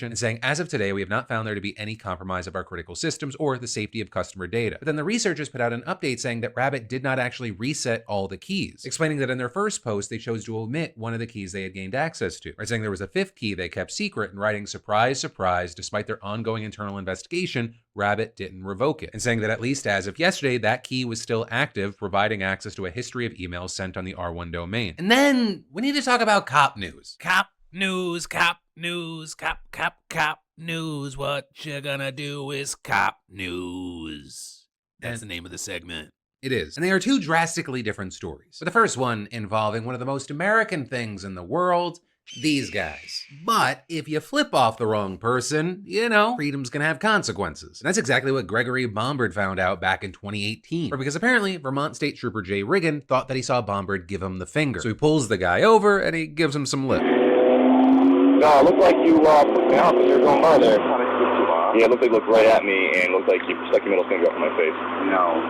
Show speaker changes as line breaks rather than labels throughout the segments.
and saying, as of today, we have not found there to be any compromise of our critical systems or the safety of customer data. But then the researchers put out an update saying that Rabbit did not actually reset all the keys, explaining that in their first post, they chose to omit one of the keys they had gained access to, right? Saying there was a fifth key they kept secret and writing, surprise, surprise, despite their ongoing internal investigation, Rabbit didn't revoke it, and saying that at least as of yesterday, that key was still active, providing access to a history of emails sent on the R1 domain. And then we need to talk about cop news.
Cop news, cop news, cop news. What you gonna do is cop news. That's the name of the segment.
It is. And they are two drastically different stories. But the first one involving one of the most American things in the world, these guys. But if you flip off the wrong person, you know, freedom's gonna have consequences. And that's exactly what Gregory Bombard found out back in 2018. Because apparently Vermont State Trooper Jay Riggin thought that he saw Bombard give him the finger. So he pulls the guy over and he gives him some lip.
No, it looked like you put me out when you were going by there. Yeah, it looked like you looked right at me and looked like you stuck your middle finger up in my face.
No,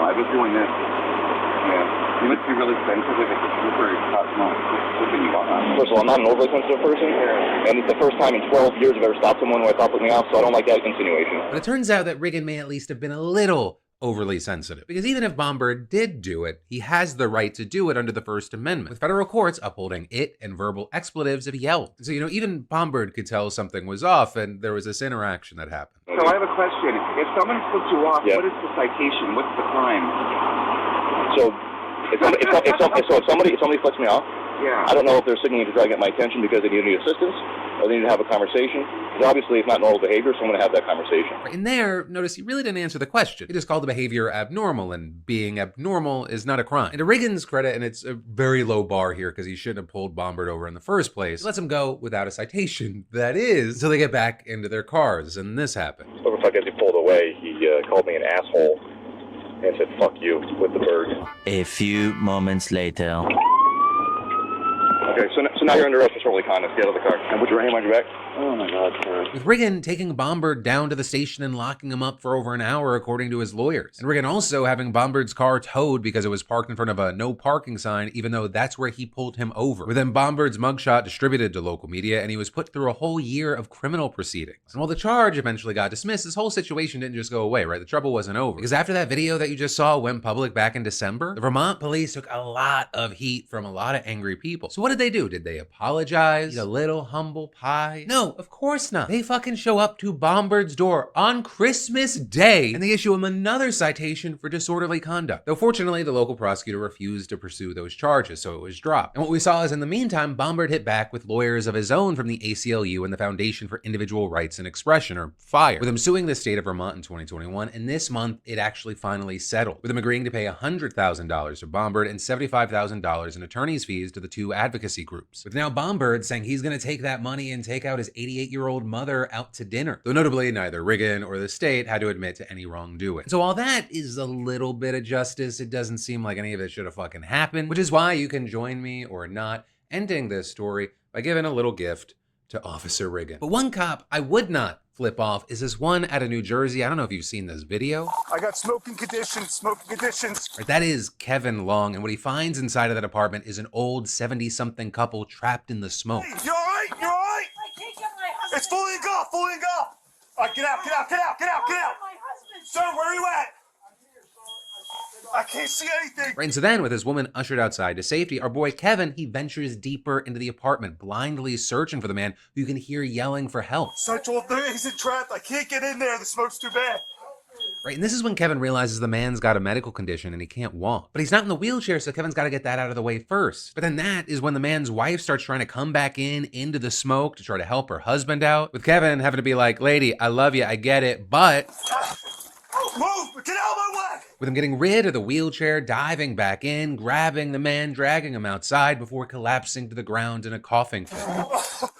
I was doing this. Yeah. You must be really sensitive if it's super flipping you off.
First of all, I'm not an overly sensitive person, and it's the first time in 12 years I've ever stopped someone who I thought put me off, so I don't like that insinuation.
But it turns out that Riggin may at least have been a little overly sensitive. Because even if Bombard did do it, he has the right to do it under the First Amendment, with federal courts upholding it and verbal expletives if he yelled. So, you know, even Bombard could tell something was off and there was this interaction that happened.
So I have a question. If someone flips you off, What is the citation? What's the crime?
So if somebody flicks me off, I don't know if they're signaling to try to get my attention because they need assistance or they need to have a conversation. Because obviously it's not normal behavior, so I'm going to have that conversation.
In there, notice he really didn't answer the question. He just called the behavior abnormal, and being abnormal is not a crime. And to Riggin's credit, and it's a very low bar here because he shouldn't have pulled Bombard over in the first place, he lets him go without a citation. That is, until they get back into their cars, and this happened.
Over the fact as he pulled away, he called me an asshole and said, "Fuck you," with the bird.
A few moments later.
Okay, so now you're under arrest for disorderly conduct. Get out of the car and put your hand behind your back.
Oh my God, sir.
With Riggin taking Bombard down to the station and locking him up for over an hour, according to his lawyers. And Riggin also having Bombard's car towed because it was parked in front of a no parking sign, even though that's where he pulled him over. With then Bombard's mugshot distributed to local media, and he was put through a whole year of criminal proceedings. And while the charge eventually got dismissed, this whole situation didn't just go away, right? The trouble wasn't over. Because after that video that you just saw went public back in December, the Vermont police took a lot of heat from a lot of angry people. So what did they do? Did they apologize? Eat a little humble pie? No, of course not. They fucking show up to Bombard's door on Christmas Day and they issue him another citation for disorderly conduct. Though fortunately, the local prosecutor refused to pursue those charges, so it was dropped. And what we saw is in the meantime, Bombard hit back with lawyers of his own from the ACLU and the Foundation for Individual Rights and Expression, or FIRE, with him suing the state of Vermont in 2021. And this month, it actually finally settled, with him agreeing to pay $100,000 to Bombard and $75,000 in attorney's fees to the two advocacy groups. With now Bombard saying he's going to take that money and take out his 88-year-old mother out to dinner. Though notably, neither Riggin or the state had to admit to any wrongdoing. So while that is a little bit of justice, it doesn't seem like any of it should have fucking happened, which is why you can join me or not ending this story by giving a little gift to Officer Riggin. But one cop I would not flip off is this one out of New Jersey. I don't know if you've seen this video.
I got smoking conditions.
Right, that is Kevin Long, and what he finds inside of that apartment is an old 70-something couple trapped in the smoke.
Hey, you all right? You all right?
I can't get my husband.
It's fully engulfed. All right, get out.
My husband.
Sir, where are you at? I can't see anything.
Right, and so then with his woman ushered outside to safety, our boy Kevin, he ventures deeper into the apartment, blindly searching for the man who you can hear yelling for help.
Central 3, he's trapped. I can't get in there. The smoke's too bad.
Right, and this is when Kevin realizes the man's got a medical condition and he can't walk. But he's not in the wheelchair, so Kevin's got to get that out of the way first. But then that is when the man's wife starts trying to come back into the smoke to try to help her husband out. With Kevin having to be like, lady, I love you, I get it, but...
Move! Get out of my way!
With him getting rid of the wheelchair, diving back in, grabbing the man, dragging him outside before collapsing to the ground in a coughing fit.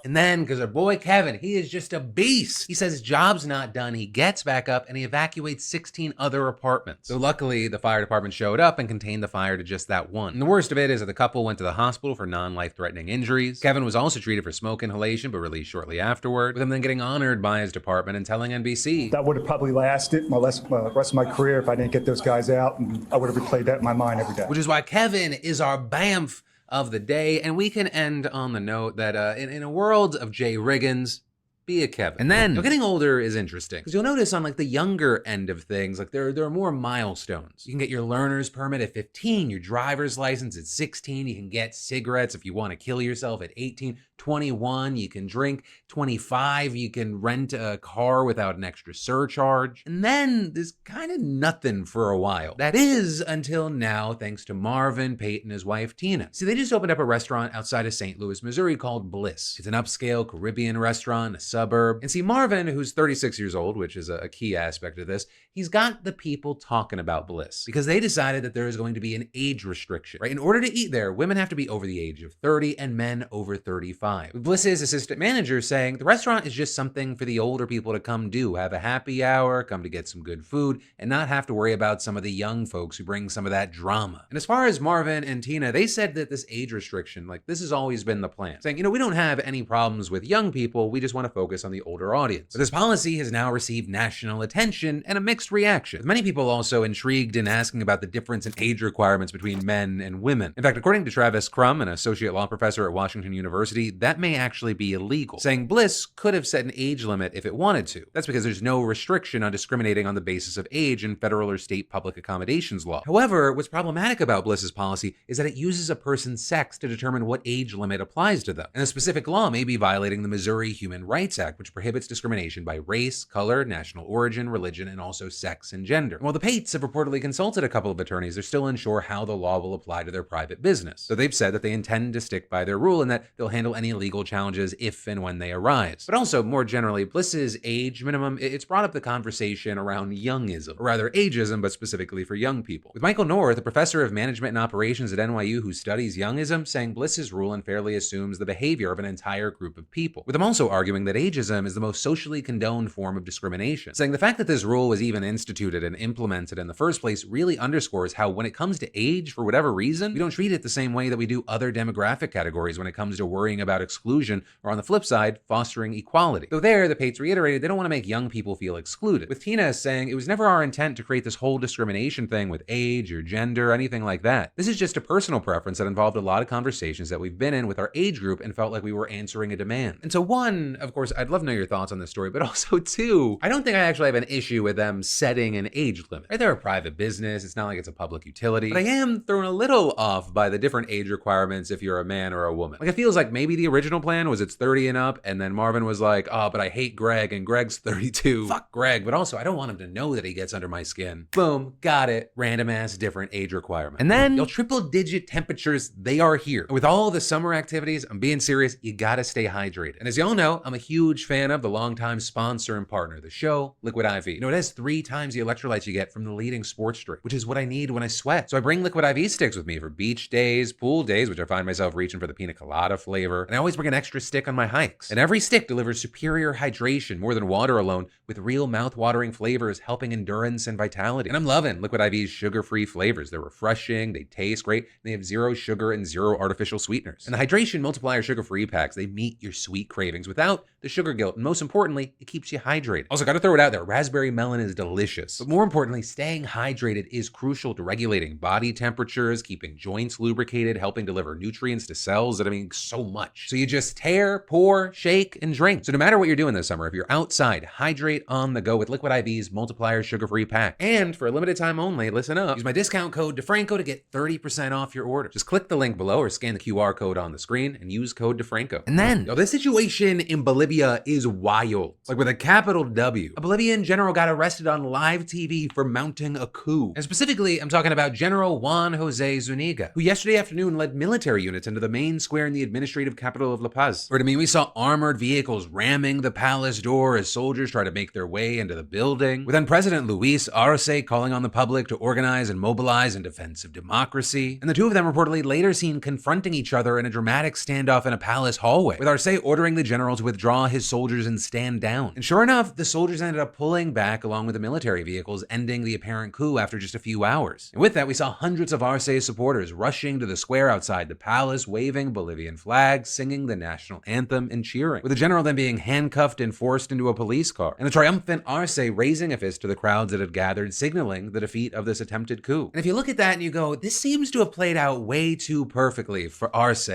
And then, because our boy Kevin, he is just a beast. He says his job's not done. He gets back up and he evacuates 16 other apartments. So luckily, the fire department showed up and contained the fire to just that one. And the worst of it is that the couple went to the hospital for non-life-threatening injuries. Kevin was also treated for smoke inhalation, but released shortly afterward, with him then getting honored by his department and telling NBC.
That would have probably lasted the rest of my career if I didn't get those guys out, and I would have replayed that in my mind every day.
Which is why Kevin is our BAMF of the day, and we can end on the note that in a world of Jay Riggins, be a Kevin.
And then,
getting older is interesting because you'll notice on like the younger end of things, like there are more milestones. You can get your learner's permit at 15, your driver's license at 16. You can get cigarettes if you want to kill yourself at 18. 21, you can drink. 25, you can rent a car without an extra surcharge. And then there's kind of nothing for a while. That is until now, thanks to Marvin, Peyton, and his wife Tina. See, they just opened up a restaurant outside of St. Louis, Missouri called Bliss. It's an upscale Caribbean restaurant, a suburb. And see, Marvin, who's 36 years old, which is a key aspect of this, he's got the people talking about Bliss because they decided that there is going to be an age restriction, right? In order to eat there, women have to be over the age of 30 and men over 35. With Bliss's assistant manager saying the restaurant is just something for the older people to come do, have a happy hour, come to get some good food, and not have to worry about some of the young folks who bring some of that drama. And as far as Marvin and Tina, they said that this age restriction, like this has always been the plan, saying, we don't have any problems with young people, we just want to focus on the older audience. But this policy has now received national attention and a mixed reaction, with many people also intrigued and asking about the difference in age requirements between men and women. In fact, according to Travis Crum, an associate law professor at Washington University, that may actually be illegal, saying Bliss could have set an age limit if it wanted to. That's because there's no restriction on discriminating on the basis of age in federal or state public accommodations law. However, what's problematic about Bliss's policy is that it uses a person's sex to determine what age limit applies to them. And a specific law may be violating the Missouri Human Rights Act, which prohibits discrimination by race, color, national origin, religion, and also sex and gender. And while the Pates have reportedly consulted a couple of attorneys, they're still unsure how the law will apply to their private business. So they've said that they intend to stick by their rule and that they'll handle any legal challenges if and when they arise. But also, more generally, Bliss's age minimum, it's brought up the conversation around youngism, or rather ageism, but specifically for young people. With Michael North, a professor of management and operations at NYU who studies youngism, saying Bliss's rule unfairly assumes the behavior of an entire group of people, with him also arguing that ageism is the most socially condoned form of discrimination, saying the fact that this rule was even instituted and implemented in the first place really underscores how when it comes to age, for whatever reason, we don't treat it the same way that we do other demographic categories when it comes to worrying about exclusion, or on the flip side, fostering equality. Though there, the Pates reiterated they don't want to make young people feel excluded, with Tina saying it was never our intent to create this whole discrimination thing with age or gender, anything like that. This is just a personal preference that involved a lot of conversations that we've been in with our age group and felt like we were answering a demand. And so one, of course, I'd love to know your thoughts on this story, but also two, I don't think I actually have an issue with them setting an age limit. Right? They're a private business, it's not like it's a public utility, but I am thrown a little off by the different age requirements if you're a man or a woman. Like it feels like maybe the original plan was it's 30 and up, and then Marvin was like, oh, but I hate Greg, and Greg's 32. Fuck Greg, but also I don't want him to know that he gets under my skin. Boom, got it. Random ass different age requirement. And then, triple digit temperatures, they are here. And with all the summer activities, I'm being serious, you gotta stay hydrated. And as y'all know, I'm a huge fan of the longtime sponsor and partner of the show, Liquid IV. It has 3 times the electrolytes you get from the leading sports drink, which is what I need when I sweat. So I bring Liquid IV sticks with me for beach days, pool days, which I find myself reaching for the pina colada flavor, and I always bring an extra stick on my hikes. And every stick delivers superior hydration, more than water alone, with real mouth-watering flavors helping endurance and vitality. And I'm loving Liquid IV's sugar-free flavors. They're refreshing, they taste great, and they have 0 sugar and 0 artificial sweeteners. And the Hydration Multiplier sugar-free packs, they meet your sweet cravings without the sugar guilt, and most importantly, it keeps you hydrated. Also, gotta throw it out there, raspberry melon is delicious. But more importantly, staying hydrated is crucial to regulating body temperatures, keeping joints lubricated, helping deliver nutrients to cells that so much. So you just tear, pour, shake, and drink. So no matter what you're doing this summer, if you're outside, hydrate on the go with Liquid IV's Multiplier sugar-free pack. And for a limited time only, listen up, use my discount code DeFranco to get 30% off your order. Just click the link below or scan the QR code on the screen and use code DeFranco. And then, this situation in Bolivia is wild. Like with a capital W. A Bolivian general got arrested on live TV for mounting a coup. And specifically, I'm talking about General Juan Jose Zuniga, who yesterday afternoon led military units into the main square in the administrative capital of La Paz. We saw armored vehicles ramming the palace door as soldiers try to make their way into the building, with then President Luis Arce calling on the public to organize and mobilize in defense of democracy. And the two of them reportedly later seen confronting each other in a dramatic standoff in a palace hallway, with Arce ordering the general to withdraw withdraw his soldiers and stand down. And sure enough, the soldiers ended up pulling back along with the military vehicles, ending the apparent coup after just a few hours. And with that, we saw hundreds of Arce's supporters rushing to the square outside the palace, waving Bolivian flags, singing the national anthem, and cheering, with the general then being handcuffed and forced into a police car, and the triumphant Arce raising a fist to the crowds that had gathered, signaling the defeat of this attempted coup. And if you look at that and you go, this seems to have played out way too perfectly for Arce